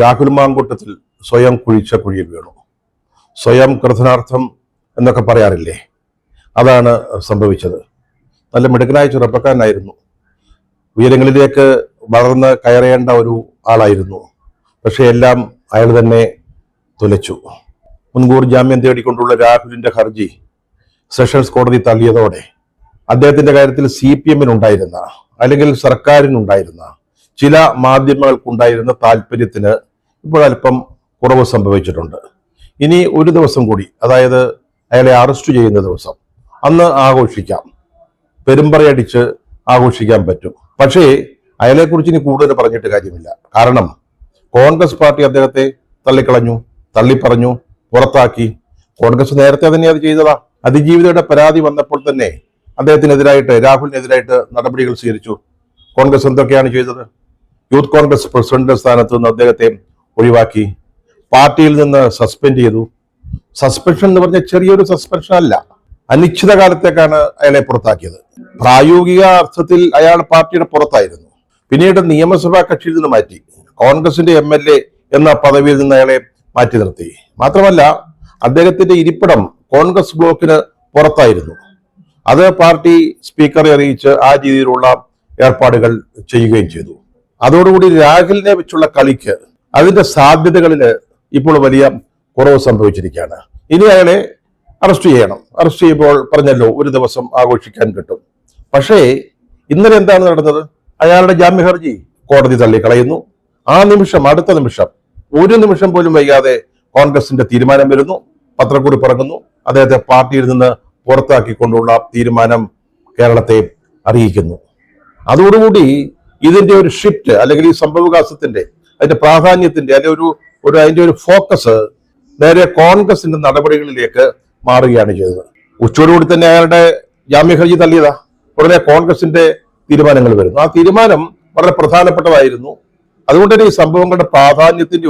രാഹുൽ മാങ്കൂട്ടത്തിൽ സ്വയം കുഴിച്ച കുഴിയിൽ വീണു. സ്വയം കൃതനാർത്ഥം എന്നൊക്കെ പറയാറില്ലേ, അതാണ് സംഭവിച്ചത്. നല്ല മിടുക്കനായ ചെറുപ്പക്കാരനായിരുന്നു. ഉയരങ്ങളിലേക്ക് വളർന്ന് കയറേണ്ട ഒരു ആളായിരുന്നു. പക്ഷെ എല്ലാം അയാൾ തന്നെ തുലച്ചു. മുൻകൂർ ജാമ്യം തേടിക്കൊണ്ടുള്ള രാഹുലിന്റെ ഹർജി സെഷൻസ് കോടതി തള്ളിയതോടെ അദ്ദേഹത്തിന്റെ കാര്യത്തിൽ CPM-നുണ്ടായിരുന്ന അല്ലെങ്കിൽ സർക്കാരിനുണ്ടായിരുന്ന ചില മാധ്യമങ്ങൾക്കുണ്ടായിരുന്ന താല്പര്യത്തിന് ഇപ്പോഴല്പം കുറവ് സംഭവിച്ചിട്ടുണ്ട്. ഇനി ഒരു ദിവസം കൂടി, അതായത് അയാളെ അറസ്റ്റ് ചെയ്യുന്ന ദിവസം, അന്ന് ആഘോഷിക്കാം, പെരുമ്പറയടിച്ച് ആഘോഷിക്കാൻ പറ്റും. പക്ഷേ അയാളെക്കുറിച്ച് ഇനി കൂടുതൽ പറഞ്ഞിട്ട് കാര്യമില്ല. കാരണം കോൺഗ്രസ് പാർട്ടി അദ്ദേഹത്തെ തള്ളിക്കളഞ്ഞു, തള്ളിപ്പറഞ്ഞു, പുറത്താക്കി. കോൺഗ്രസ് നേരത്തെ തന്നെ അത് ചെയ്തതാ. അതിജീവിതയുടെ പരാതി വന്നപ്പോൾ തന്നെ അദ്ദേഹത്തിനെതിരായിട്ട്, രാഹുലിനെതിരായിട്ട് നടപടികൾ സ്വീകരിച്ചു. കോൺഗ്രസ് എന്തൊക്കെയാണ് ചെയ്തത്? യൂത്ത് കോൺഗ്രസ് പ്രസിഡന്റ് സ്ഥാനത്ത് നിന്ന് അദ്ദേഹത്തെ ഒഴിവാക്കി, പാർട്ടിയിൽ നിന്ന് സസ്പെൻഡ് ചെയ്തു. സസ്പെൻഷൻ എന്ന് പറഞ്ഞ ചെറിയൊരു സസ്പെൻഷൻ അല്ല, അനിശ്ചിതകാലത്തേക്കാണ് അയാളെ പുറത്താക്കിയത്. പ്രായോഗിക അർത്ഥത്തിൽ അയാൾ പാർട്ടിയുടെ പുറത്തായിരുന്നു. പിന്നീട് നിയമസഭാ കക്ഷിയിൽ നിന്ന് മാറ്റി, കോൺഗ്രസിന്റെ MLA എന്ന പദവിയിൽ നിന്ന് അയാളെ മാറ്റി നിർത്തി. മാത്രമല്ല അദ്ദേഹത്തിന്റെ ഇരിപ്പിടം കോൺഗ്രസ് ബ്ലോക്കിന് പുറത്തായിരുന്നു. അത് പാർട്ടി സ്പീക്കറെ അറിയിച്ച് ആ രീതിയിലുള്ള ഏർപ്പാടുകൾ ചെയ്യുകയും ചെയ്തു. അതോടുകൂടി രാഹുലിനെ വെച്ചുള്ള കളിക്ക്, അതിന്റെ സാധ്യതകളിൽ ഇപ്പോൾ വലിയ കുറവ് സംഭവിച്ചിരിക്കുകയാണ്. ഇനി അയാളെ അറസ്റ്റ് ചെയ്യണം. അറസ്റ്റ് ചെയ്യുമ്പോൾ പറഞ്ഞല്ലോ, ഒരു ദിവസം ആഘോഷിക്കാൻ കിട്ടും. പക്ഷേ ഇന്നലെ എന്താണ് നടന്നത്? അയാളുടെ ജാമ്യ ഹർജി കോടതി തള്ളിക്കളയുന്നു. ആ നിമിഷം, അടുത്ത നിമിഷം, ഒരു നിമിഷം പോലും വൈകാതെ കോൺഗ്രസിന്റെ തീരുമാനം വരുന്നു, പത്രക്കുറിപ്പ് ഇറങ്ങുന്നു, അദ്ദേഹത്തെ പാർട്ടിയിൽ നിന്ന് പുറത്താക്കിക്കൊണ്ടുള്ള തീരുമാനം കേരളത്തെ അറിയിക്കുന്നു. അതോടുകൂടി ഇതിന്റെ ഒരു ഷിഫ്റ്റ്, അല്ലെങ്കിൽ ഈ സംഭവവികാസത്തിന്റെ, അതിന്റെ പ്രാധാന്യത്തിന്റെ, അല്ലെങ്കിൽ അതിന്റെ ഒരു ഫോക്കസ് നേരെ കോൺഗ്രസിന്റെ നടപടികളിലേക്ക് മാറുകയാണ് ചെയ്തത്. ഉച്ചയോടുകൂടി തന്നെ അയാളുടെ ജാമ്യ ഹർജി തള്ളിയതാ. ഉടനെ കോൺഗ്രസിന്റെ തീരുമാനങ്ങൾ വരുന്നു. ആ തീരുമാനം വളരെ പ്രധാനപ്പെട്ടതായിരുന്നു. അതുകൊണ്ട് തന്നെ ഈ സംഭവങ്ങളുടെ പ്രാധാന്യത്തിന്റെ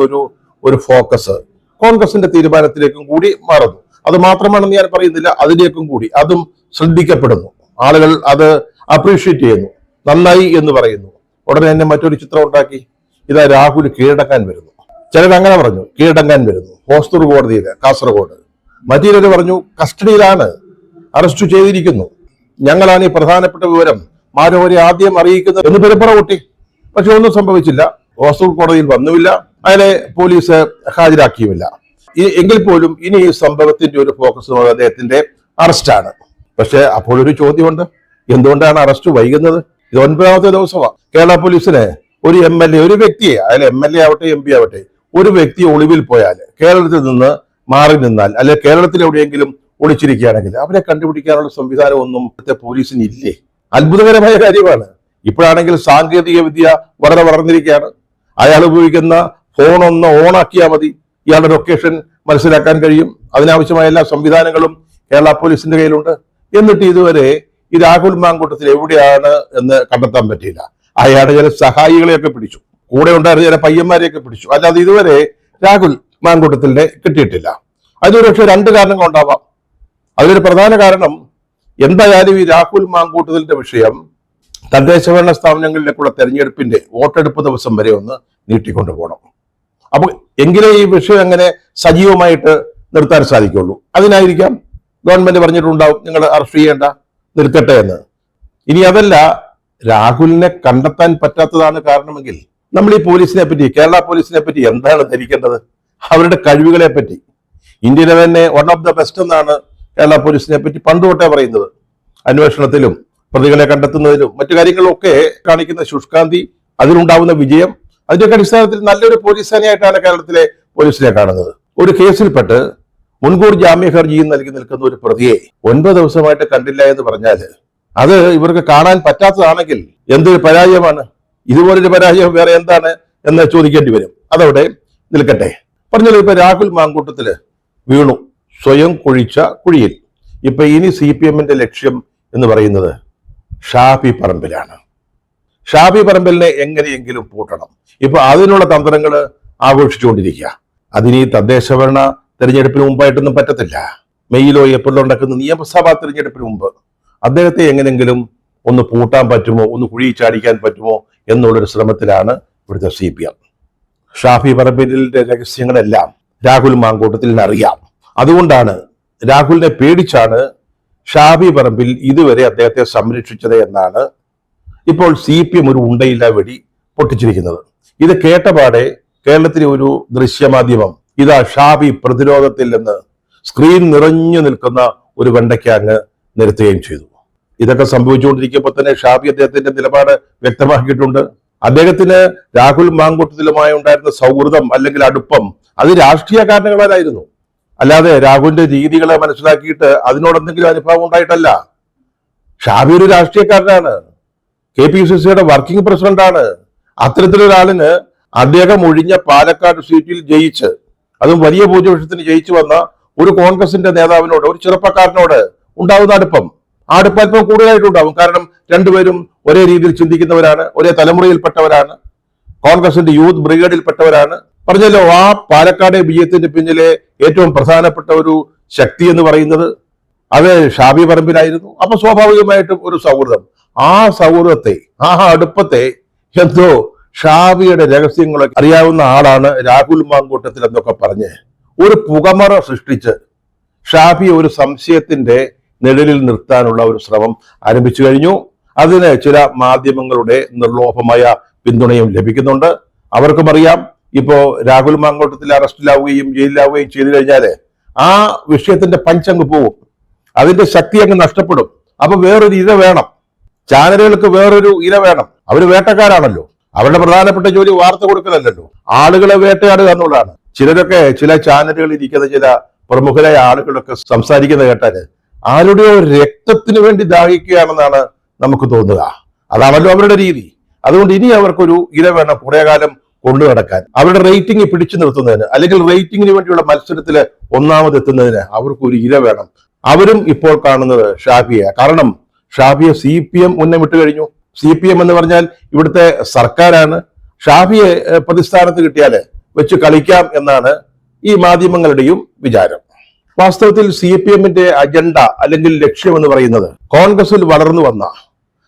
ഒരു ഫോക്കസ് കോൺഗ്രസിന്റെ തീരുമാനത്തിലേക്കും കൂടി മാറുന്നു. അത് മാത്രമാണെന്ന് ഞാൻ പറയുന്നില്ല, അതിലേക്കും കൂടി അതും ശ്രദ്ധിക്കപ്പെടുന്നു. ആളുകൾ അത് അപ്രീഷിയേറ്റ് ചെയ്യുന്നു, നന്നായി എന്ന് പറയുന്നു. ഉടനെ തന്നെ മറ്റൊരു ചിത്രം ഉണ്ടാക്കി, ഇതാ രാഹുൽ കീഴടങ്ങാൻ വരുന്നു. ചിലർ അങ്ങനെ പറഞ്ഞു, കീഴടങ്ങാൻ വരുന്നു ഹോസ്ദുർഗ് കോടതിയിൽ, കാസർഗോഡ്. മറ്റൊരു പറഞ്ഞു കസ്റ്റഡിയിലാണ്, അറസ്റ്റ് ചെയ്തിരിക്കുന്നു, ഞങ്ങളാണ് ഈ പ്രധാനപ്പെട്ട വിവരം മാനവരെ ആദ്യം അറിയിക്കുന്നത് എന്ന് പെരുമ്പറ കൂട്ടി. പക്ഷെ ഒന്നും സംഭവിച്ചില്ല. ഹോസ്ദുർഗ് കോടതിയിൽ വന്നുമില്ല, അയാളെ പോലീസ് ഹാജരാക്കിയുമില്ല. എങ്കിൽ പോലും ഇനി ഈ സംഭവത്തിന്റെ ഒരു ഫോക്കസ് അദ്ദേഹത്തിന്റെ അറസ്റ്റാണ്. പക്ഷെ അപ്പോൾ ഒരു ചോദ്യമുണ്ട്, എന്തുകൊണ്ടാണ് അറസ്റ്റ് വൈകുന്നത്? ഇത് 9ാമത്തെ ദിവസമാണ്. കേരള പോലീസിന് ഒരു MLA, ഒരു വ്യക്തിയെ, അയാൾ MLA ആവട്ടെ MP ആവട്ടെ, ഒരു വ്യക്തി ഒളിവിൽ പോയാൽ, കേരളത്തിൽ നിന്ന് മാറി നിന്നാൽ, അല്ലെ കേരളത്തിൽ എവിടെയെങ്കിലും ഒളിച്ചിരിക്കുകയാണെങ്കിൽ അവരെ കണ്ടുപിടിക്കാനുള്ള സംവിധാനം ഒന്നും പോലീസിന് ഇല്ലേ? അത്ഭുതകരമായ കാര്യമാണ്. ഇപ്പോഴാണെങ്കിൽ സാങ്കേതിക വിദ്യ വളരെ വളർന്നിരിക്കുകയാണ്. അയാൾ ഉപയോഗിക്കുന്ന ഫോൺ ഒന്ന് ഓണാക്കിയാൽ മതി, ഇയാളുടെ ലൊക്കേഷൻ മനസ്സിലാക്കാൻ കഴിയും. അതിനാവശ്യമായ എല്ലാ സംവിധാനങ്ങളും കേരള പോലീസിന്റെ കയ്യിലുണ്ട്. എന്നിട്ട് ഇതുവരെ ഈ രാഹുൽ മാങ്കൂട്ടത്തിൽ എവിടെയാണ് എന്ന് കണ്ടെത്താൻ പറ്റിയില്ല. അയാളുടെ ചില സഹായികളെയൊക്കെ പിടിച്ചു, കൂടെ ഉണ്ടായിരുന്ന ചില പയ്യന്മാരെയൊക്കെ പിടിച്ചു. അല്ലാതെ ഇതുവരെ രാഹുൽ മാങ്കൂട്ടത്തിനെ കിട്ടിയിട്ടില്ല. അതിനൊരു പക്ഷേ 2 കാരണങ്ങൾ ഉണ്ടാവാം. അതിലൊരു പ്രധാന കാരണം, എന്തായാലും ഈ രാഹുൽ മാങ്കൂട്ടത്തിന്റെ വിഷയം തദ്ദേശഭരണ സ്ഥാപനങ്ങളിലേക്കുള്ള തെരഞ്ഞെടുപ്പിന്റെ വോട്ടെടുപ്പ് ദിവസം വരെ ഒന്ന് നീട്ടിക്കൊണ്ടു പോകണം. അപ്പൊ എങ്കിലേ ഈ വിഷയം അങ്ങനെ സജീവമായിട്ട് നിർത്താൻ സാധിക്കുള്ളൂ. അതിനായിരിക്കാം ഗവൺമെന്റ് പറഞ്ഞിട്ടുണ്ടാവും, നിങ്ങൾ അറസ്റ്റ് ചെയ്യേണ്ട, നിർത്തട്ടെ എന്ന്. ഇനി അതല്ല, രാഹുലിനെ കണ്ടെത്താൻ പറ്റാത്തതാണ് കാരണമെങ്കിൽ നമ്മൾ ഈ പോലീസിനെ പറ്റി, കേരള പോലീസിനെ പറ്റി എന്താണ് ധരിക്കേണ്ടത്? അവരുടെ കഴിവുകളെ പറ്റി. ഇന്ത്യയിലെ തന്നെ വൺ ഓഫ് ദ ബെസ്റ്റ് എന്നാണ് കേരള പോലീസിനെ പറ്റി പണ്ട് തൊട്ടേ പറയുന്നത്. അന്വേഷണത്തിലും പ്രതികളെ കണ്ടെത്തുന്നതിലും മറ്റു കാര്യങ്ങളിലൊക്കെ കാണിക്കുന്ന ശുഷ്കാന്തി, അതിലുണ്ടാവുന്ന വിജയം, അതിന്റെയൊക്കെ അടിസ്ഥാനത്തിൽ നല്ലൊരു പോലീസ് സേനയായിട്ടാണ് കേരളത്തിലെ പോലീസിനെ കാണുന്നത്. ഒരു കേസിൽപ്പെട്ട് മുൻകൂർ ജാമ്യ ഹർജിയും നൽകി നിൽക്കുന്ന ഒരു പ്രതിയെ 9 ദിവസമായിട്ട് കണ്ടില്ല എന്ന് പറഞ്ഞാൽ അത് ഇവർക്ക് കാണാൻ പറ്റാത്തതാണെങ്കിൽ എന്തൊരു പരാജയമാണ്. ഇതുപോലൊരു പരാജയം വേറെ എന്താണ് എന്ന് ചോദിക്കേണ്ടി വരും. അതവിടെ നിൽക്കട്ടെ. പറഞ്ഞല്ലോ, ഇപ്പൊ രാഹുൽ മാങ്കൂട്ടത്തില് വീണു, സ്വയം കുഴിച്ച കുഴിയിൽ. ഇപ്പൊ ഇനി CPM-ന്റെ ലക്ഷ്യം എന്ന് പറയുന്നത് ഷാഫി പറമ്പിലാണ്. ഷാഫി പറമ്പിലിനെ എങ്ങനെയെങ്കിലും പൂട്ടണം. ഇപ്പൊ അതിനുള്ള തന്ത്രങ്ങൾ ആഘോഷിച്ചുകൊണ്ടിരിക്കുക. അതിന് തദ്ദേശഭരണ തെരഞ്ഞെടുപ്പിന് മുമ്പായിട്ടൊന്നും പറ്റത്തില്ല. മെയ്യിലോ ഏപ്രിലോ നടക്കുന്ന നിയമസഭാ തെരഞ്ഞെടുപ്പിന് മുമ്പ് അദ്ദേഹത്തെ എങ്ങനെങ്കിലും ഒന്ന് പൂട്ടാൻ പറ്റുമോ, ഒന്ന് കുഴി ചാടിക്കാൻ പറ്റുമോ എന്നുള്ളൊരു ശ്രമത്തിലാണ് ഇവിടുത്തെ CPM. ഷാഫി പറമ്പിലിന്റെ രഹസ്യങ്ങളെല്ലാം രാഹുൽ മാങ്കൂട്ടത്തിന് അറിയാം. അതുകൊണ്ടാണ് രാഹുലിനെ പേടിച്ചാണ് ഷാഫി പറമ്പിൽ ഇതുവരെ അദ്ദേഹത്തെ സംരക്ഷിച്ചത് എന്നാണ് ഇപ്പോൾ CPM ഒരു ഉണ്ടയില്ല വെടി പൊട്ടിച്ചിരിക്കുന്നത്. ഇത് കേട്ടപാടെ കേരളത്തിലെ ഒരു ദൃശ്യമാധ്യമം ഇതാ ഷാഫി പ്രതിരോധത്തിൽ നിന്ന് സ്ക്രീൻ നിറഞ്ഞു നിൽക്കുന്ന ഒരു വെണ്ടയ്ക്കാങ്ങ് നിരത്തുകയും ചെയ്തു. ഇതൊക്കെ സംഭവിച്ചുകൊണ്ടിരിക്കുമ്പോൾ തന്നെ ഷാഫി അദ്ദേഹത്തിന്റെ നിലപാട് വ്യക്തമാക്കിയിട്ടുണ്ട്. അദ്ദേഹത്തിന് രാഹുൽ മാങ്കൂട്ടത്തിലുമായി ഉണ്ടായിരുന്ന സൗഹൃദം അല്ലെങ്കിൽ അടുപ്പം അത് രാഷ്ട്രീയ കാരണങ്ങളായിരുന്നു, അല്ലാതെ രാഹുലിന്റെ രീതികളെ മനസ്സിലാക്കിയിട്ട് അതിനോടെന്തെങ്കിലും അനുഭവം ഉണ്ടായിട്ടല്ല. ഷാഫി ഒരു രാഷ്ട്രീയക്കാരനാണ്, KPCCയുടെ വർക്കിംഗ് പ്രസിഡന്റാണ്. അത്തരത്തിലൊരാളിന് അദ്ദേഹം ഒഴിഞ്ഞ പാലക്കാട് സീറ്റിൽ ജയിച്ച്, അതും വലിയ ഭൂരിപക്ഷത്തിന് ജയിച്ചു വന്ന ഒരു കോൺഗ്രസിന്റെ നേതാവിനോട്, ഒരു ചെറുപ്പക്കാരനോട് ഉണ്ടാവുന്ന അടുപ്പം, ആ അടുപ്പം അല്പം കൂടുതലായിട്ടുണ്ടാവും. കാരണം രണ്ടുപേരും ഒരേ രീതിയിൽ ചിന്തിക്കുന്നവരാണ്, ഒരേ തലമുറയിൽപ്പെട്ടവരാണ്, കോൺഗ്രസിന്റെ യൂത്ത് ബ്രിഗേഡിൽപ്പെട്ടവരാണ്. പറഞ്ഞല്ലോ, ആ പാലക്കാട് വിജയത്തിന്റെ പിന്നിലെ ഏറ്റവും പ്രധാനപ്പെട്ട ഒരു ശക്തി എന്ന് പറയുന്നത് അത് ഷാഫി പറമ്പിലായിരുന്നു. അപ്പൊ സ്വാഭാവികമായിട്ടും ഒരു സൗഹൃദം, ആ സൗഹൃദത്തെ, ആ അടുപ്പത്തെ എന്തോ ഷാഫിയുടെ രഹസ്യങ്ങളൊക്കെ അറിയാവുന്ന ആളാണ് രാഹുൽ മാങ്കൂട്ടത്തിൽ എന്നൊക്കെ പറഞ്ഞ് ഒരു പുകമറ സൃഷ്ടിച്ച് ഷാഫിയെ ഒരു സംശയത്തിന്റെ നിഴലിൽ നിർത്താനുള്ള ഒരു ശ്രമം ആരംഭിച്ചു കഴിഞ്ഞു. അതിന് ചില മാധ്യമങ്ങളുടെ നിർലോഭമായ പിന്തുണയും ലഭിക്കുന്നുണ്ട്. അവർക്കും അറിയാം, ഇപ്പോ രാഹുൽ മാങ്കൂട്ടത്തിൽ അറസ്റ്റിലാവുകയും ജയിലിലാവുകയും ചെയ്തു കഴിഞ്ഞാല് ആ വിഷയത്തിന്റെ പഞ്ചങ്ങ് പോവും, അതിന്റെ ശക്തി അങ്ങ് നഷ്ടപ്പെടും. അപ്പൊ വേറൊരു ഇര വേണം, ചാനലുകൾക്ക് വേറൊരു ഇര വേണം. അവര് വേട്ടക്കാരാണല്ലോ, അവരുടെ പ്രധാനപ്പെട്ട ജോലി വാർത്ത കൊടുക്കലല്ലോ, ആളുകളെ വേട്ടയാടുക എന്നുള്ളതാണ്. ചിലരൊക്കെ ചില ചാനലുകളിൽ ഇരിക്കുന്ന ചില പ്രമുഖരായ ആളുകളൊക്കെ സംസാരിക്കുന്നത് കേട്ടാല് ആരുടെയോ രക്തത്തിന് വേണ്ടി ദാഹിക്കുകയാണെന്നാണ് നമുക്ക് തോന്നുക. അതാണല്ലോ അവരുടെ രീതി. അതുകൊണ്ട് ഇനി അവർക്കൊരു ഇര വേണം കുറെ കാലം കൊണ്ടു നടക്കാൻ. അവരുടെ റേറ്റിംഗ് പിടിച്ചു നിർത്തുന്നതിന്, അല്ലെങ്കിൽ റേറ്റിംഗിന് വേണ്ടിയുള്ള മത്സരത്തില് ഒന്നാമതെത്തുന്നതിന് അവർക്കൊരു ഇര വേണം. അവരും ഇപ്പോൾ കാണുന്നത് ഷാഫിയെ. കാരണം ഷാഫിയെ CPM ഉന്നമിട്ട് കഴിഞ്ഞു. CPM എന്ന് പറഞ്ഞാൽ ഇവിടുത്തെ സർക്കാരാണ്. ഷാഫിയെ പ്രതിസ്ഥാനത്ത് കിട്ടിയാല് വെച്ച് കളിക്കാം എന്നാണ് ഈ മാധ്യമങ്ങളുടെയും വിചാരം. വാസ്തവത്തിൽ CPMന്റെ അജണ്ട അല്ലെങ്കിൽ ലക്ഷ്യം എന്ന് പറയുന്നത് കോൺഗ്രസിൽ വളർന്നു വന്ന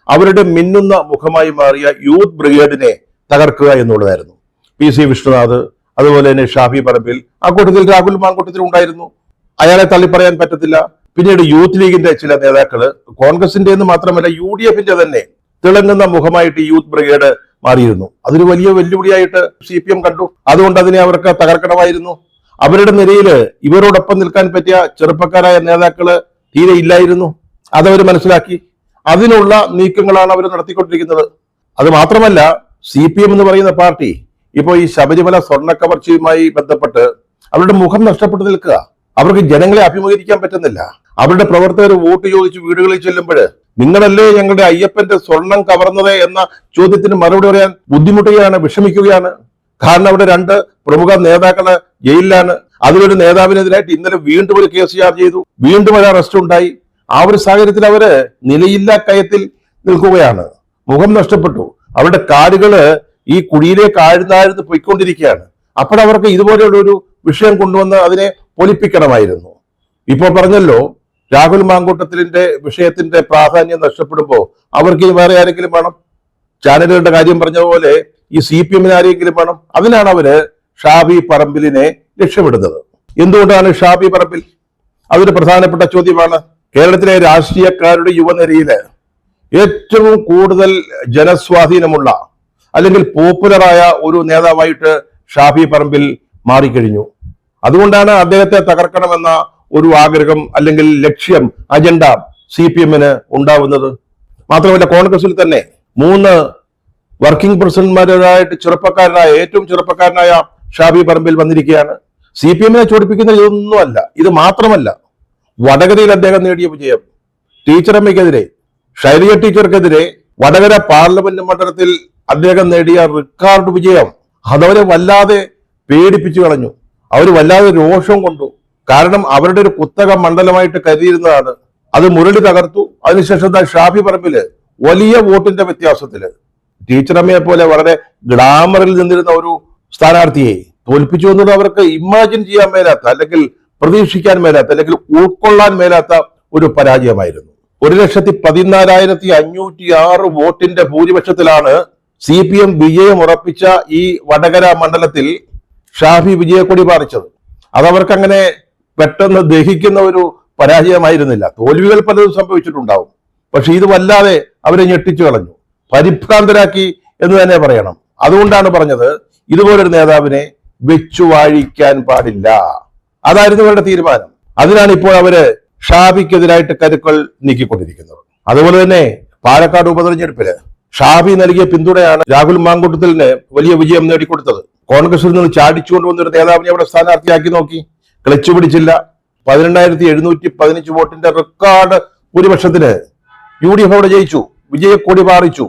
അവരുടെ മിന്നുന്ന മുഖമായി മാറിയ യൂത്ത് ബ്രിഗേഡിനെ തകർക്കുക എന്നുള്ളതായിരുന്നു. PC വിഷ്ണുനാഥ്, അതുപോലെ തന്നെ ഷാഫി പറമ്പിൽ, ആ കൂട്ടത്തിൽ രാഹുൽ മാങ്കൂട്ടത്തിൽ ഉണ്ടായിരുന്നു. അയാളെ തള്ളിപ്പറയാൻ പറ്റത്തില്ല. പിന്നീട് യൂത്ത് ലീഗിന്റെ ചില നേതാക്കള്, കോൺഗ്രസിന്റെ എന്ന് മാത്രമല്ല UDFന്റെ തന്നെ തിളങ്ങുന്ന മുഖമായിട്ട് യൂത്ത് ബ്രിഗേഡ് മാറിയിരുന്നു. അതൊരു വലിയ വെല്ലുവിളിയായിട്ട് CPM കണ്ടു. അതുകൊണ്ട് അതിനെ അവർക്ക് തകർക്കണമായിരുന്നു. അവരുടെ നിരയില് ഇവരോടൊപ്പം നിൽക്കാൻ പറ്റിയ ചെറുപ്പക്കാരായ നേതാക്കള് തീരെ ഇല്ലായിരുന്നു. അതവർ മനസ്സിലാക്കി. അതിനുള്ള നീക്കങ്ങളാണ് അവർ നടത്തിക്കൊണ്ടിരിക്കുന്നത്. അത് മാത്രമല്ല, CPM എന്ന് പറയുന്ന പാർട്ടി ഇപ്പോൾ ഈ ശബരിമല സ്വർണ്ണക്കവർച്ചയുമായി ബന്ധപ്പെട്ട് അവരുടെ മുഖം നഷ്ടപ്പെട്ടു നിൽക്കുക. അവർക്ക് ജനങ്ങളെ അഭിമുഖീകരിക്കാൻ പറ്റുന്നില്ല. അവരുടെ പ്രവർത്തകർ വോട്ട് ചോദിച്ച് വീടുകളിൽ ചെല്ലുമ്പോൾ നിങ്ങളല്ലേ ഞങ്ങളുടെ അയ്യപ്പന്റെ സ്വർണം കവർന്നത് എന്ന ചോദ്യത്തിന് മറുപടി പറയാൻ ബുദ്ധിമുട്ടുകയാണ്, വിഷമിക്കുകയാണ്. കാരണം അവിടെ രണ്ട് പ്രമുഖ നേതാക്കള് ജയിലിലാണ്. അതിലൊരു നേതാവിനെതിരായിട്ട് ഇന്നലെ വീണ്ടും ഒരു കേസ് ചാർജ് ചെയ്തു, വീണ്ടും ഒരു അറസ്റ്റ് ഉണ്ടായി. ആ ഒരു സാഹചര്യത്തിൽ അവര് നിലയില്ലാ കയത്തിൽ നിൽക്കുകയാണ്. മുഖം നഷ്ടപ്പെട്ടു. അവരുടെ കാലുകള് ഈ കുഴിയിലേക്ക് ആഴ്ന്നാഴ്ന്ന് പോയിക്കൊണ്ടിരിക്കുകയാണ്. അപ്പോഴവർക്ക് ഇതുപോലെയുള്ള ഒരു വിഷയം കൊണ്ടുവന്ന് അതിനെ പൊലിപ്പിക്കണമായിരുന്നു. ഇപ്പോൾ പറഞ്ഞല്ലോ, രാഹുൽ മാങ്കൂട്ടത്തിന്റെ വിഷയത്തിന്റെ പ്രാധാന്യം നഷ്ടപ്പെടുമ്പോൾ അവർക്ക് ഇനി വേറെ ആരെങ്കിലും വേണം. ചാനലുകളുടെ കാര്യം പറഞ്ഞ പോലെ ഈ CPMന് ആരെങ്കിലും വേണം. അതിനാണ് അവര് ഷാഫി പറമ്പിലിനെ ലക്ഷ്യമിടുന്നത്. എന്തുകൊണ്ടാണ് ഷാഫി പറമ്പിൽ? അതൊരു പ്രധാനപ്പെട്ട ചോദ്യമാണ്. കേരളത്തിലെ രാഷ്ട്രീയക്കാരുടെ യുവനിരയില് ഏറ്റവും കൂടുതൽ ജനസ്വാധീനമുള്ള അല്ലെങ്കിൽ പോപ്പുലറായ ഒരു നേതാവായിട്ട് ഷാഫി പറമ്പിൽ മാറിക്കഴിഞ്ഞു. അതുകൊണ്ടാണ് അദ്ദേഹത്തെ തകർക്കണമെന്ന ഒരു ആഗ്രഹം അല്ലെങ്കിൽ ലക്ഷ്യം, അജണ്ട CPMന് ഉണ്ടാവുന്നത്. മാത്രമല്ല, കോൺഗ്രസിൽ തന്നെ 3 വർക്കിംഗ് പ്രസിഡന്റ്മാരായിട്ട് ഏറ്റവും ചെറുപ്പക്കാരനായ ഷാഫി പറമ്പിൽ വന്നിരിക്കുകയാണ്. CPMനെ ചോടിപ്പിക്കുന്ന ഇതൊന്നുമല്ല. ഇത് മാത്രമല്ല, വടകരയിൽ അദ്ദേഹം നേടിയ വിജയം, ടീച്ചറമ്മയ്ക്കെതിരെ, ഷൈലിയ ടീച്ചർക്കെതിരെ വടകര പാർലമെന്റ് മണ്ഡലത്തിൽ അദ്ദേഹം നേടിയ റെക്കോർഡ് വിജയം അതവരെ വല്ലാതെ പേടിപ്പിച്ചു കളഞ്ഞു. അവർ വല്ലാതെ രോഷം കൊണ്ടു. കാരണം അവരുടെ ഒരു കുത്തക മണ്ഡലമായിട്ട് കരുതിയിരുന്നതാണ്. അത് മുരളി തകർത്തു. അതിനുശേഷം ഷാഫി പറമ്പില് വലിയ വോട്ടിന്റെ വ്യത്യാസത്തില് ടീച്ചറമ്മയെ പോലെ വളരെ ഗ്ലാമറിൽ നിന്നിരുന്ന ഒരു സ്ഥാനാർത്ഥിയെ തോൽപ്പിച്ചു എന്നുള്ളത് അവർക്ക് ഇമാജിൻ ചെയ്യാൻ മേലാത്ത, അല്ലെങ്കിൽ പ്രതീക്ഷിക്കാൻ മേലാത്ത, അല്ലെങ്കിൽ ഉൾക്കൊള്ളാൻ മേലാത്ത ഒരു പരാജയമായിരുന്നു. 1,14,506 വോട്ടിന്റെ ഭൂരിപക്ഷത്തിലാണ് CPM വിജയം ഉറപ്പിച്ച ഈ വടകര മണ്ഡലത്തിൽ ഷാഫി വിജയക്കൊടി പാറിച്ചത്. അതവർക്ക് അങ്ങനെ പെട്ടെന്ന് ദഹിക്കുന്ന ഒരു പരാജയമായിരുന്നില്ല. തോൽവികൾ പലതും സംഭവിച്ചിട്ടുണ്ടാവും. പക്ഷെ ഇത് വല്ലാതെ അവരെ ഞെട്ടിച്ചു കളഞ്ഞു, പരിഭ്രാന്തരാക്കി എന്ന് തന്നെ പറയണം. അതുകൊണ്ടാണ് പറഞ്ഞത് ഇതുപോലൊരു നേതാവിനെ വെച്ചു വാഴിക്കാൻ പാടില്ല. അതായിരുന്നു അവരുടെ തീരുമാനം. അതിനാണ് ഇപ്പോൾ അവര് ഷാഫിക്കെതിരായിട്ട് കരുക്കൾ നീക്കിക്കൊണ്ടിരിക്കുന്നത്. അതുപോലെ തന്നെ പാലക്കാട് ഉപതെരഞ്ഞെടുപ്പില് ഷാഫി നൽകിയ പിന്തുണയാണ് രാഹുൽ മാങ്കൂട്ടത്തിലിന് വലിയ വിജയം നേടിക്കൊടുത്തത്. കോൺഗ്രസിൽ നിന്ന് ചാടിച്ചുകൊണ്ടുവന്ന ഒരു നേതാവിനെ അവിടെ സ്ഥാനാർത്ഥിയാക്കി നോക്കി, ക്ലച്ച് പിടിച്ചില്ല. 18,715 വോട്ടിന്റെ റെക്കോർഡ് ഭൂരിപക്ഷത്തിന് UDF അവിടെ ജയിച്ചു, വിജയക്കൊടി പാറിച്ചു.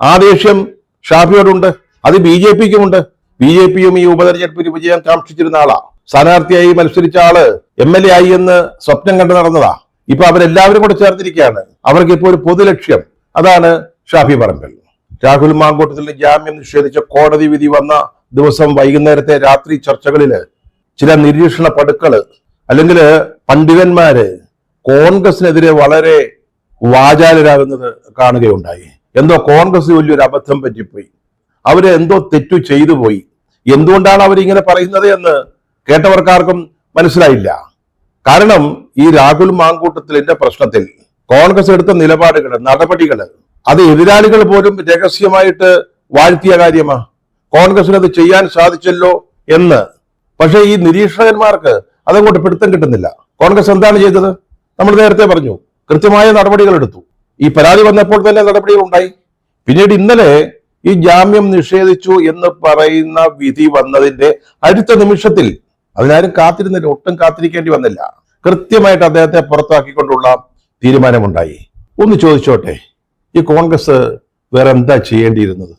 ആ ദേഷ്യം ഷാഫിയോടുണ്ട്, അത് BJPക്കുമുണ്ട്. BJPയും ഈ ഉപതെരഞ്ഞെടുപ്പിൽ വിജയം കാക്ഷിച്ചിരുന്ന ആളാ. സ്ഥാനാർത്ഥിയായി മത്സരിച്ച ആള് MLA ആയി എന്ന് സ്വപ്നം കണ്ടു നടന്നതാ. ഇപ്പൊ അവരെല്ലാവരും കൂടെ ചേർത്തിരിക്കുകയാണ്. അവർക്ക് ഇപ്പോൾ ഒരു പൊതുലക്ഷ്യം, അതാണ് ഷാഫി പറമ്പിൽ. രാഹുൽ മാങ്കൂട്ടത്തിന് ജാമ്യം നിഷേധിച്ച കോടതി വിധി വന്ന ദിവസം വൈകുന്നേരത്തെ രാത്രി ചർച്ചകളില് ചില നിരീക്ഷണ പടുക്കള് അല്ലെങ്കിൽ പണ്ഡിതന്മാര് കോൺഗ്രസിനെതിരെ വളരെ വാചാലരാകുന്നത് കാണുകയുണ്ടായി. എന്തോ കോൺഗ്രസ് വലിയൊരു അബദ്ധം പറ്റിപ്പോയി, അവര് എന്തോ തെറ്റു ചെയ്തു പോയി. എന്തുകൊണ്ടാണ് അവരിങ്ങനെ പറയുന്നത് എന്ന് കേട്ടവർക്കാർക്കും മനസ്സിലായില്ല. കാരണം ഈ രാഹുൽ മാങ്കൂട്ടത്തിലിന്റെ പ്രശ്നത്തിൽ കോൺഗ്രസ് എടുത്ത നിലപാടുകൾ, നടപടികൾ, അത് എതിരാളികൾ പോലും രഹസ്യമായിട്ട് വാഴ്ത്തിയ കാര്യമാ. കോൺഗ്രസിന് അത് ചെയ്യാൻ സാധിച്ചല്ലോ എന്ന്. പക്ഷെ ഈ നിരീക്ഷകന്മാർക്ക് അതങ്ങോട്ട് പിടുത്തം കിട്ടുന്നില്ല. കോൺഗ്രസ് എന്താണ് ചെയ്തത്? നമ്മൾ നേരത്തെ പറഞ്ഞു, കൃത്യമായ നടപടികൾ എടുത്തു. ഈ പരാതി വന്നപ്പോൾ തന്നെ നടപടികൾ ഉണ്ടായി. പിന്നീട് ഇന്നലെ ഈ ജാമ്യം നിഷേധിച്ചു എന്ന് പറയുന്ന വിധി വന്നതിന്റെ അടുത്ത നിമിഷത്തിൽ അതിനാരും കാത്തിരുന്നില്ല, ഒട്ടും കാത്തിരിക്കേണ്ടി വന്നില്ല. കൃത്യമായിട്ട് അദ്ദേഹത്തെ പുറത്താക്കിക്കൊണ്ടുള്ള തീരുമാനമുണ്ടായി. ഒന്ന് ചോദിച്ചോട്ടെ, ഈ കോൺഗ്രസ് വേറെ എന്താ ചെയ്യേണ്ടിയിരുന്നത്?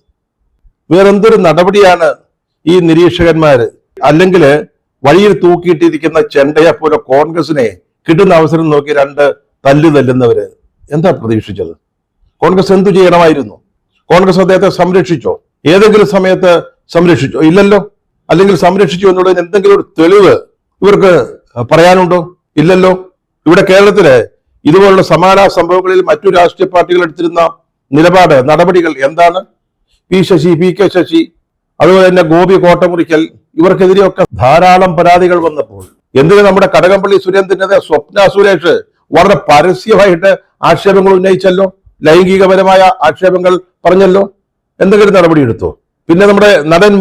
വേറെന്തൊരു നടപടിയാണ് ഈ നിരീക്ഷകന്മാര് അല്ലെങ്കിൽ വഴിയിൽ തൂക്കിയിട്ടിരിക്കുന്ന ചെണ്ടയെ പോലെ കോൺഗ്രസിനെ കിട്ടുന്ന അവസരം നോക്കി രണ്ട് തല്ലു തല്ലുന്നവര് എന്താ പ്രതീക്ഷിച്ചത്? കോൺഗ്രസ് എന്തു ചെയ്യണമായിരുന്നു? കോൺഗ്രസ് അദ്ദേഹത്തെ സംരക്ഷിച്ചോ? ഏതെങ്കിലും സമയത്ത് സംരക്ഷിച്ചോ? ഇല്ലല്ലോ. അല്ലെങ്കിൽ സംരക്ഷിച്ചു എന്നുള്ളതിന് എന്തെങ്കിലും ഒരു തെളിവ് ഇവർക്ക് പറയാനുണ്ടോ? ഇല്ലല്ലോ. ഇവിടെ കേരളത്തില് ഇതുപോലുള്ള സമാന സംഭവങ്ങളിൽ മറ്റു രാഷ്ട്രീയ പാർട്ടികൾ എടുത്തിരുന്ന നിലപാട്, നടപടികൾ എന്താണ്? P. ശശി, PK ശശി, അതുപോലെ തന്നെ ഗോപി കോട്ടമുറിക്കൽ, ഇവർക്കെതിരെയൊക്കെ ധാരാളം പരാതികൾ വന്നപ്പോൾ എന്തിന് നമ്മുടെ കടകംപള്ളി സുരേന്ദ്രനെതിരെ സ്വപ്ന സുരേഷ് വളരെ പരസ്യമായിട്ട് ആക്ഷേപങ്ങൾ ഉന്നയിച്ചല്ലോ, ലൈംഗികപരമായ ആക്ഷേപങ്ങൾ പറഞ്ഞല്ലോ. എന്തെങ്കിലും നടപടി എടുത്തോ? പിന്നെ നമ്മുടെ നടൻ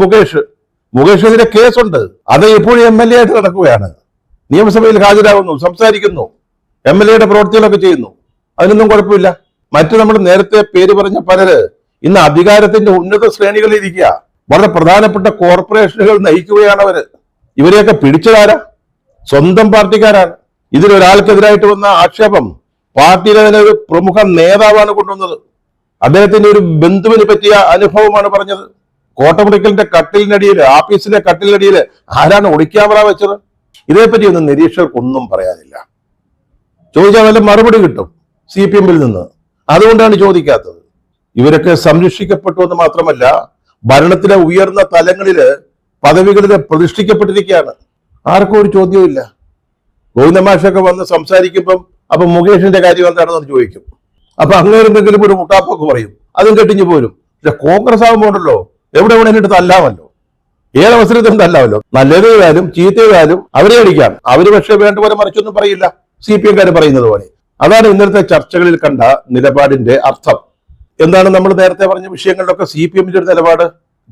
മുകേഷിനെതിരെ കേസുണ്ട്. അത് ഇപ്പോഴും MLA ആയിട്ട് നടക്കുകയാണ്. നിയമസഭയിൽ ഹാജരാകുന്നു, സംസാരിക്കുന്നു, MLA പ്രവൃത്തികളൊക്കെ ചെയ്യുന്നു. അതിനൊന്നും കുഴപ്പമില്ല. മറ്റു നമ്മൾ നേരത്തെ പേര് പറഞ്ഞ പലര് ഇന്ന് അധികാരത്തിന്റെ ഉന്നത ശ്രേണികളിൽ ഇരിക്കുക. വളരെ പ്രധാനപ്പെട്ട കോർപ്പറേഷനുകൾ നയിക്കുകയാണ് അവര്. ഇവരെയൊക്കെ പിടിച്ചതാരാ? സ്വന്തം പാർട്ടിക്കാരാണ്. ഇതിലൊരാൾക്കെതിരായിട്ട് വന്ന ആക്ഷേപം പാർട്ടിയിലെ തന്നെ ഒരു പ്രമുഖ നേതാവാണ് കൊണ്ടുവന്നത്. അദ്ദേഹത്തിന്റെ ഒരു ബന്ധുവിന് പറ്റിയ അനുഭവമാണ് പറഞ്ഞത്. കോട്ടമുറിക്കലിന്റെ കട്ടിലിനടിയിൽ, ആഫീസിലെ കട്ടിലിനടിയിൽ ആരാണ് ഒളിക്യാമറ വെച്ചത്? ഇതേപ്പറ്റി ഒന്നും നിരീക്ഷകർക്കൊന്നും പറയാനില്ല. ചോദിച്ചാൽ വല്ല മറുപടി കിട്ടും CPM-ൽ നിന്ന്. അതുകൊണ്ടാണ് ചോദിക്കാത്തത്. ഇവരൊക്കെ സംരക്ഷിക്കപ്പെട്ടു എന്ന് മാത്രമല്ല, ഭരണത്തിലെ ഉയർന്ന തലങ്ങളില് പദവികളിൽ പ്രതിഷ്ഠിക്കപ്പെട്ടിരിക്കുകയാണ്. ആർക്കും ഒരു ചോദ്യവും ഇല്ല. ഗോവിന്ദമാഷൊക്കെ വന്ന് സംസാരിക്കുമ്പം അപ്പൊ മുകേഷിന്റെ കാര്യം എന്താണെന്ന് ചോദിക്കും. അപ്പൊ അങ്ങനെ എന്തെങ്കിലും ഒരു മുട്ടാപ്പൊക്കെ പറയും, അതും കെട്ടിഞ്ഞു പോരും. പക്ഷെ കോൺഗ്രസ് ആകുമ്പോണ്ടല്ലോ എവിടെ വേണമെങ്കിലും തല്ലാമല്ലോ, ഏതവസരത്തിലും തല്ലാമല്ലോ. നല്ലത് ചെയ്താലും ചീത്ത ചെയ്താലും അവരെ അടിക്കാം. അവര് പക്ഷെ വേണ്ട പോലെ മറിച്ചൊന്നും പറയില്ല, CPM-കാര് പറയുന്നത് പോലെ. അതാണ് ഇന്നലത്തെ ചർച്ചകളിൽ കണ്ട നിലപാടിന്റെ അർത്ഥം. എന്താണ് നമ്മൾ നേരത്തെ പറഞ്ഞ വിഷയങ്ങളിലൊക്കെ CPM-ന്റെ ഒരു നിലപാട്?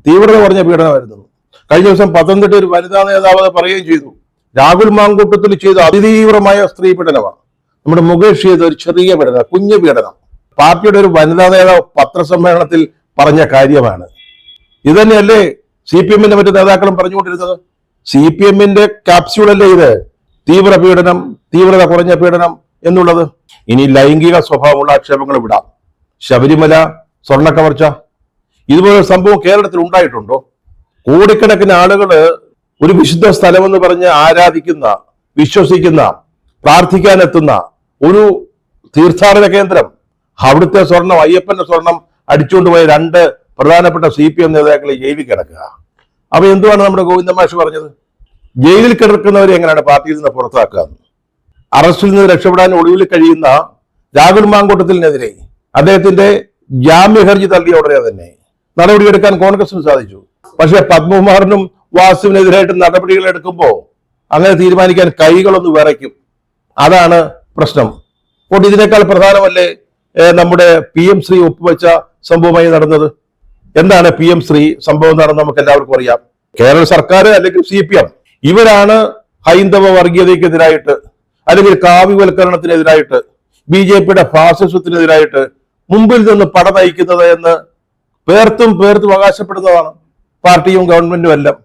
തീവ്രത കുറഞ്ഞ പീഡനമായിരുന്നു. കഴിഞ്ഞ ദിവസം പത്തനംതിട്ട ഒരു വനിതാ നേതാവ് പറയുകയും ചെയ്തു, രാഹുൽ മാങ്കൂട്ടത്തിൽ ചെയ്ത അതിതീവ്രമായ സ്ത്രീ പീഡനമാണ്. നമ്മുടെ മുകേഷ് ചെയ്ത ഒരു ചെറിയ പീഡനം, കുഞ്ഞു പീഡനം. പാർട്ടിയുടെ ഒരു വനിതാ നേതാവ് പത്രസമ്മേളനത്തിൽ പറഞ്ഞ കാര്യമാണ്. ഇത് തന്നെയല്ലേ CPM-ന്റെ മറ്റു നേതാക്കളും പറഞ്ഞുകൊണ്ടിരുന്നത്? CPM-ന്റെ ക്യാപ്സ്യൂളല്ലേ ഇത്? തീവ്ര പീഡനം, തീവ്രത കുറഞ്ഞ പീഡനം എന്നുള്ളത്. ഇനി ലൈംഗിക സ്വഭാവമുള്ള ആക്ഷേപങ്ങൾ വിടാം. ശബരിമല സ്വർണ്ണക്കവർച്ച, ഇതുപോലെ സംഭവം കേരളത്തിൽ ഉണ്ടായിട്ടുണ്ടോ? കോടിക്കണക്കിന് ആളുകള് ഒരു വിശുദ്ധ സ്ഥലമെന്ന് പറഞ്ഞ് ആരാധിക്കുന്ന, വിശ്വസിക്കുന്ന, പ്രാർത്ഥിക്കാനെത്തുന്ന ഒരു തീർത്ഥാടന കേന്ദ്രം, അവിടുത്തെ സ്വർണം, അയ്യപ്പന്റെ സ്വർണം അടിച്ചുകൊണ്ടുപോയ രണ്ട് പ്രധാനപ്പെട്ട CPM നേതാക്കളെ ജയിലിൽ കിടക്കുക. അപ്പൊ എന്തുവാണ് നമ്മുടെ ഗോവിന്ദമാഷ് പറഞ്ഞത്? ജയിലിൽ കിടക്കുന്നവരെ എങ്ങനെയാണ് പാർട്ടിയിൽ നിന്ന് പുറത്താക്കുക? അറസ്റ്റിൽ നിന്ന് രക്ഷപ്പെടാൻ ഒളിവിൽ കഴിയുന്ന രാഹുൽ മാങ്കൂട്ടത്തിനെതിരെ അദ്ദേഹത്തിന്റെ ജാമ്യ ഹർജി തള്ളിയ ഉടനെ തന്നെ നടപടിയെടുക്കാൻ കോൺഗ്രസിന് സാധിച്ചു. പക്ഷെ പത്മകുമാറിനും വാസുവിനെതിരായിട്ട് നടപടികൾ എടുക്കുമ്പോൾ അങ്ങനെ തീരുമാനിക്കാൻ കൈകളൊന്ന് വിറയ്ക്കും. അതാണ് പ്രശ്നം. അപ്പോൾ ഇതിനേക്കാൾ പ്രധാനമല്ലേ നമ്മുടെ PM ശ്രീ ഒപ്പുവെച്ച സംഭവമായി നടന്നത്? എന്താണ് PM ശ്രീ സംഭവം നടന്നത് നമുക്ക് എല്ലാവർക്കും അറിയാം. കേരള സർക്കാർ അല്ലെങ്കിൽ CPM ഇവരാണ് ഹൈന്ദവ വർഗീയതയ്ക്കെതിരായിട്ട് അല്ലെങ്കിൽ കാവ്യവൽക്കരണത്തിനെതിരായിട്ട് BJPയുടെ ഫാസിസത്തിനെതിരായിട്ട് മുമ്പിൽ നിന്ന് പട നയിക്കുന്നത് എന്ന് പേർത്തും അവകാശപ്പെടുന്നതാണ് പാർട്ടിയും ഗവൺമെന്റും എല്ലാം.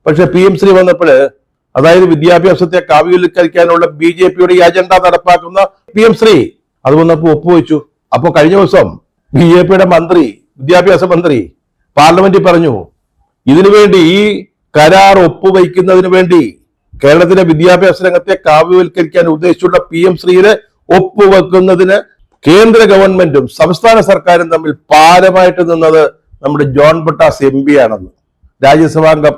പക്ഷെ PM ശ്രീ വന്നപ്പോൾ, അതായത് വിദ്യാഭ്യാസത്തെ കാവ്യവൽക്കരിക്കാനുള്ള BJPയുടെ ഈ അജണ്ട നടപ്പാക്കുന്ന PM ശ്രീ അത് വന്നപ്പോൾ ഒപ്പുവെച്ചു. അപ്പൊ കഴിഞ്ഞ ദിവസം BJPയുടെ മന്ത്രി, വിദ്യാഭ്യാസ മന്ത്രി പാർലമെന്റിൽ പറഞ്ഞു, ഇതിനുവേണ്ടി ഈ കരാർ ഒപ്പുവയ്ക്കുന്നതിന് വേണ്ടി കേരളത്തിലെ വിദ്യാഭ്യാസ രംഗത്തെ കാവ്യവൽക്കരിക്കാൻ ഉദ്ദേശിച്ചുള്ള PM ശ്രീയുടെ ഒപ്പുവെക്കുന്നതിന് കേന്ദ്ര ഗവൺമെന്റും സംസ്ഥാന സർക്കാരും തമ്മിൽ പാലമായിട്ട് നിന്നത് നമ്മുടെ ജോൺ ബ്രിട്ടാസ് MP ആണെന്ന്. രാജ്യസഭാംഗം,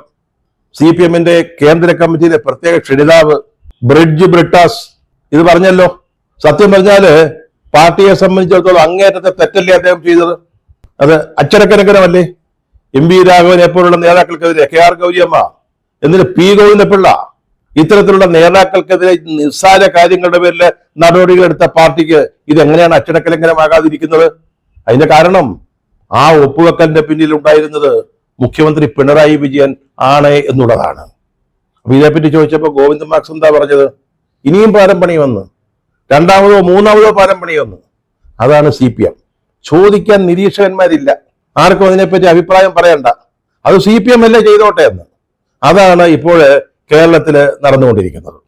CPMന്റെ കേന്ദ്ര കമ്മിറ്റിയിലെ പ്രത്യേക ക്ഷണിതാവ് ബ്രിഡ്ജ് ബ്രിട്ടാസ് ഇത് പറഞ്ഞല്ലോ. സത്യം പറഞ്ഞാല് പാർട്ടിയെ സംബന്ധിച്ചിടത്തോളം അങ്ങേറ്റത്തെ തെറ്റല്ലേ അദ്ദേഹം ചെയ്തത്? അത് അച്ചടക്കലംഘനമല്ലേ? MP രാഘവനെ പോലുള്ള നേതാക്കൾക്കെതിരെ KR ഗൗരിയമ്മ, എന്നിട്ട് P ഗോവിന്ദപിള്ള, ഇത്തരത്തിലുള്ള നേതാക്കൾക്കെതിരെ നിസ്സാര കാര്യങ്ങളുടെ പേരിൽ നടപടികൾ എടുത്ത പാർട്ടിക്ക് ഇതെങ്ങനെയാണ് അച്ചടക്കലംഘനമാകാതിരിക്കുന്നത്? അതിന്റെ കാരണം ആ ഒപ്പുവെക്കലിന്റെ പിന്നിൽ ഉണ്ടായിരുന്നത് മുഖ്യമന്ത്രി പിണറായി വിജയൻ ആണ് എന്നുള്ളതാണ്. അപ്പൊ ഇതേപ്പറ്റി ചോദിച്ചപ്പോൾ ഗോവിന്ദൻ മാക്സ് എന്താ പറഞ്ഞത്? ഇനിയും പാരമ്പണി വന്ന്, രണ്ടാമതോ മൂന്നാമതോ പാരമ്പണി വന്ന്. അതാണ് CPM. ചോദിക്കാൻ നിരീക്ഷകന്മാരില്ല, ആർക്കും അതിനെപ്പറ്റി അഭിപ്രായം പറയണ്ട, അത് CPM അല്ലേ ചെയ്തോട്ടെ എന്ന്. അതാണ് ഇപ്പോൾ കേരളത്തിൽ നടന്നുകൊണ്ടിരിക്കുന്നത്.